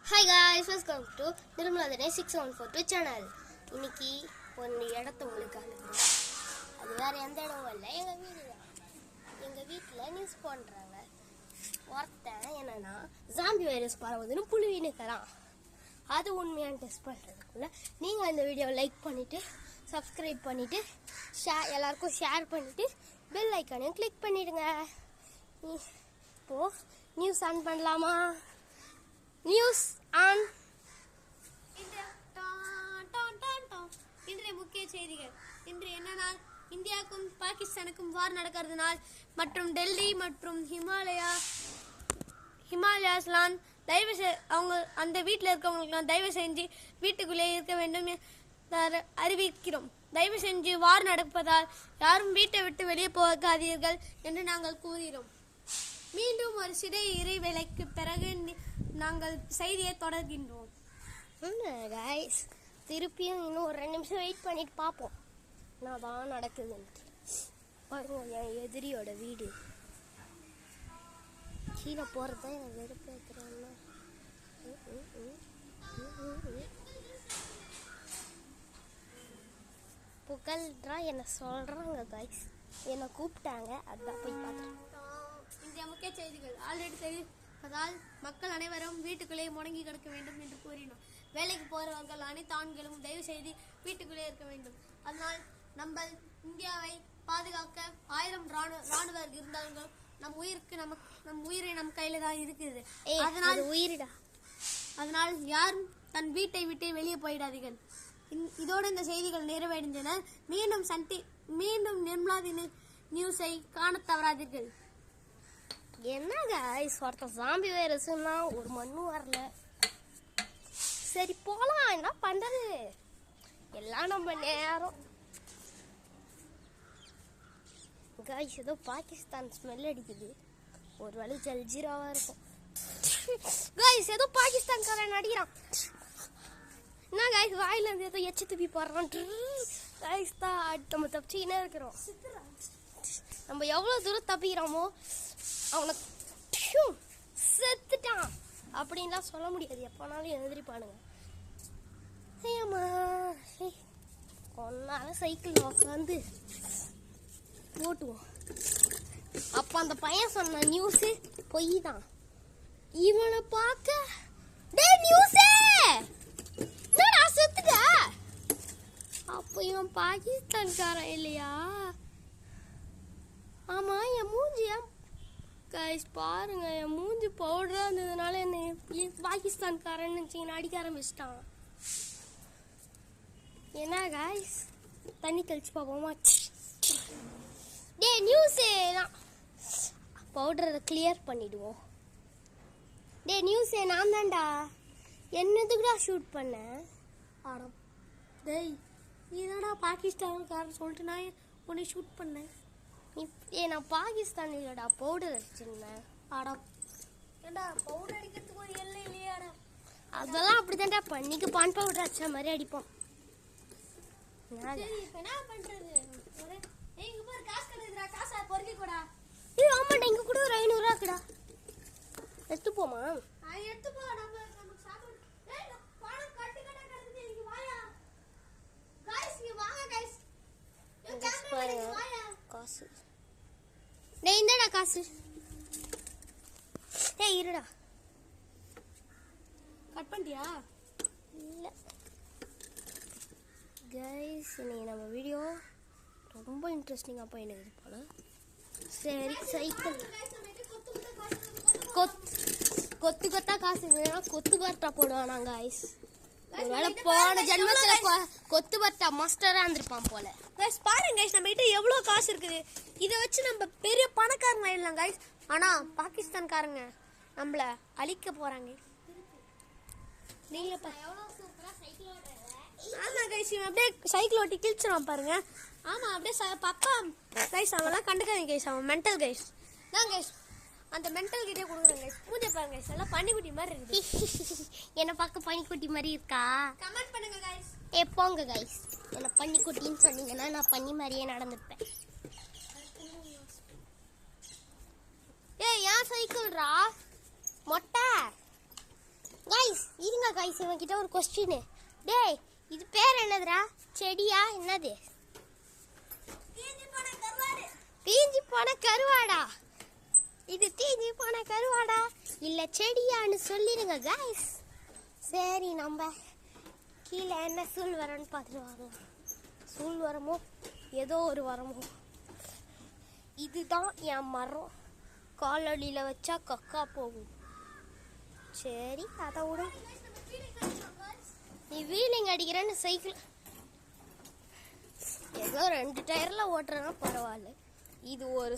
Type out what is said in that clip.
Hi guys, welcome to Nirmala தினே 6142 channel. இன்னைக்கு ஒரு இடத்த உங்களுக்கு அனுப்புகிறோம். அது வேறு எந்த இடமும் இல்லை, எங்கள் வீடு தான். எங்கள் வீட்டில் நியூஸ் பண்ணுறாங்க. ஒருத்தன் என்னன்னா ஜாம்பி வைரஸ் பரவுதுன்னு புழுவினுக்கிறான். அது உண்மையான டெஸ்ட் பண்ணுறதுக்குள்ள நீங்கள் இந்த வீடியோவை லைக் பண்ணிவிட்டு சப்ஸ்கிரைப் பண்ணிவிட்டு எல்லாருக்கும் ஷேர் பண்ணிவிட்டு பெல் ஐக்கானையும் கிளிக் பண்ணிவிடுங்க. இப்போது நியூஸ் ஆன் பண்ணலாமா? News on. இன்றைய முக்கிய செய்திகள். இன்று என்ன நாள்? இந்தியாவுக்கும் பாகிஸ்தானுக்கும் வார் நடக்கிறதுனால் மற்றும் டெல்லி மற்றும் ஹிமாலயாஸ்லாம் அவங்க அந்த வீட்டில் இருக்கவங்களுக்குலாம் தயவு செஞ்சு வீட்டுக்குள்ளே இருக்க வேண்டும் அறிவிக்கிறோம். தயவு செஞ்சு வார் நடப்பதால் யாரும் வீட்டை விட்டு வெளியே போகாதீர்கள் என்று நாங்கள் கூறுகிறோம். மீண்டும் ஒரு சிறிய இறைவேளைக்கு பிறகு நாங்கள் செய்தியை தொடர்கின்றோம். திருப்பியும் இன்னும் ஒரு 2 நிமிஷம் வெயிட் பண்ணிட்டு பார்ப்போம் நான் தான் நடக்குதுன்ட்டு. பாருங்க, என் எதிரியோட வீடு. கீழே போகிறதான் எனக்கு வெறுப்பேற்றுறேன்னா. புகழ்றா என்ன சொல்கிறாங்க காய்ஸ். என்னை கூப்பிட்டாங்க, அதான் போய் பார்த்துருக்கேன். இந்திய முக்கிய செய்திகள் ஆல்ரெடி தெரிவிப்பதால் மக்கள் அனைவரும் வீட்டுக்குள்ளே முடங்கி கிடக்க வேண்டும் என்று கூறினோம். வேலைக்கு போகிறவர்கள் அனைத்து ஆண்களும் தயவு செய்து வீட்டுக்குள்ளே இருக்க வேண்டும். அதனால் நம்ம இந்தியாவை பாதுகாக்க 1000 ராணுவர்கள் இருந்தாலும் நம் உயிரை நம் கையில தான் இருக்குது. அதனால் உயிரிடா. அதனால் யாரும் தன் வீட்டை விட்டு வெளியே போயிடாதீர்கள். இதோடு இந்த செய்திகள் நிறைவடைந்தன. மீண்டும் நிர்மலா நியூஸை காண தவறாதீர்கள். என்னங்க ஒருத்த ஜாம்பி வைரஸ்னா ஒரு மண்ணும் வரல. சரி போலாம், என்ன பண்றது, எல்லாம் நம்ம நேரம். காய்ஸ் ஏதோ பாகிஸ்தான் ஸ்மெல் அடிக்குது. ஒரு வேளை ஜல்ஜீராவா இருக்கும். காய்ஸ் ஏதோ பாகிஸ்தான்காரன் அடிக்கிறான். என்ன காய்ஸ் வாயில இருந்து ஏதோ எச்சு துப்பி போடுறான். காய்ஸ் தான் நம்ம தப்பிச்சுக்கினே இருக்கிறோம். நம்ம எவ்வளோ தூரம் தப்பிக்கிறோமோ அவனை செத்துட்டான் அப்படின்லாம் சொல்ல முடியாது. எப்போனாலும் எழுந்திரிப்பானுங்க. ஒன்னால சைக்கிள் உட்காந்து ஓட்டுவோம். அப்போ அந்த பையன் சொன்ன நியூஸு பொய் தான். இவனை பார்க்க நியூஸே என்னடா செத்துட்ட. அப்போ இவன் பாகிஸ்தான்காரன் இல்லையா? ஆமா, என் மூஞ்சியா கைஸ் பாருங்க, என் மூஞ்சி பவுடரா இருந்ததுனால என்ன பாகிஸ்தான்காரன் நினச்சிங்கன்னா அடிக்க ஆரம்பிச்சிட்டான். என்ன கைஸ், தண்ணி கழிச்சு பார்ப்போமா? நியூஸே பவுடரை கிளியர் பண்ணிடுவோம். நியூஸே நான் தான்டா. என்னதுக்குடா ஷூட் பண்ண? ஆடம் டேய், இதடா பாகிஸ்தான்காரன் சொல்லிட்டு நான் உன்னை ஷூட் பண்ணேன். நான் பாகிஸ்தான் இல்லடா, பவுடர் அடிச்சிருந்தேன். ஆடம் ஏண்டா பவுடர் அடிக்கிறதுக்கு ஒரு எல்லை இல்லையாடா? அதெல்லாம் அப்படிதான்டா, பண்ணிக்கு பான் பவுடர் அடிச்ச மாதிரி அடிப்போம். சரி, இப்போ என்ன பண்றது? இங்க பாரு, காசு கிடைக்குதுடா, காசை பொறுக்கி கூடா. ஆமாண்டா, இங்க கூட ஒரு 500 ரூபா இருக்குடா. எடுத்து போமா? எடுத்து போ. நமக்கு சாப்பாடு. ஏய், பணம் கட்டு கிடக்குது. இங்க வாயா गाइस, இங்க வாங்க गाइस. வாயா காசு. இந்தடா காசு. இருடா. கட் பண்ணிட்டியா? இல்ல கைஸ், இன்னைக்கு நம்ம வீடியோ ரொம்ப இன்ட்ரெஸ்டிங்காக போயினுக்குது போல. சரி, சைக்கிள் கொத்து கொத்தா காசு வேணா கொத்து பர்த்தா போடுவானா கைஸ். ஒருவேளை போன ஜென்மத்துல கொத்து பர்த்தா மாஸ்டரா இருந்திருப்பான் போல. கைஸ் பாருங்க கைஸ், நம்ம கிட்ட எவ்வளோ காசு இருக்குது. இதை வச்சு நம்ம பெரிய பணக்காரங்க ஆயிடலாம் கைஸ். ஆனா பாகிஸ்தான்காரங்க நம்மள அழிக்க போறாங்க. நீங்க ஆமா கைஸ், இவன் அப்படியே சைக்கிள் ஓட்டி கிழிச்சிடான் பாருங்க. ஆமா, அப்படியே பப்பா கைஸ். அவன்லாம் கண்டுக்காதீங்க கைஸ், அவன் மென்டல் கைஸ் தான் கைஸ். அந்த மென்டல் கிட்டே கொடுக்குறேன் கைஸ். பூஜை பாருங்க கைஸ், எல்லாம் பன்னிக்குட்டி மாதிரி இருக்குது. என்ன பார்க்க பன்னிக்குட்டி மாதிரி இருக்கா? கமெண்ட் பண்ணுங்க கைஸ். போங்க கைஸ், என்ன பன்னிக்குட்டின்னு சொன்னீங்கன்னா நான் பன்னி மாதிரியே நடந்துப்பேன். ஏன் சைக்கிள்ரா மொட்டை? கைஸ் காய்ஸ் இவன்கிட்ட ஒரு கொஸ்டின். டேய் இது பேர் என்னதுடா? செடியா என்னது? தீஞ்சி போன கருவாடா? இது தீஞ்சி போன கருவாடா இல்ல செடியான்னு சொல்லிடுங்க காய்ஸ். சரி நம்ம கீழே என்ன சூழ் வரன்னு பார்த்துட்டு வாங்க. சூழ் வரமோ ஏதோ ஒரு வரமோ. இதுதான் என் மரம். காலடியில் வச்சா கக்கா போகும். சரி அதை விட. நீ வீலிங் அடிக்கிறேன்னு சைக்கிள் ஏதோ 2 டயரில் ஓட்டுறேன்னா பரவாயில்ல. இது ஒரு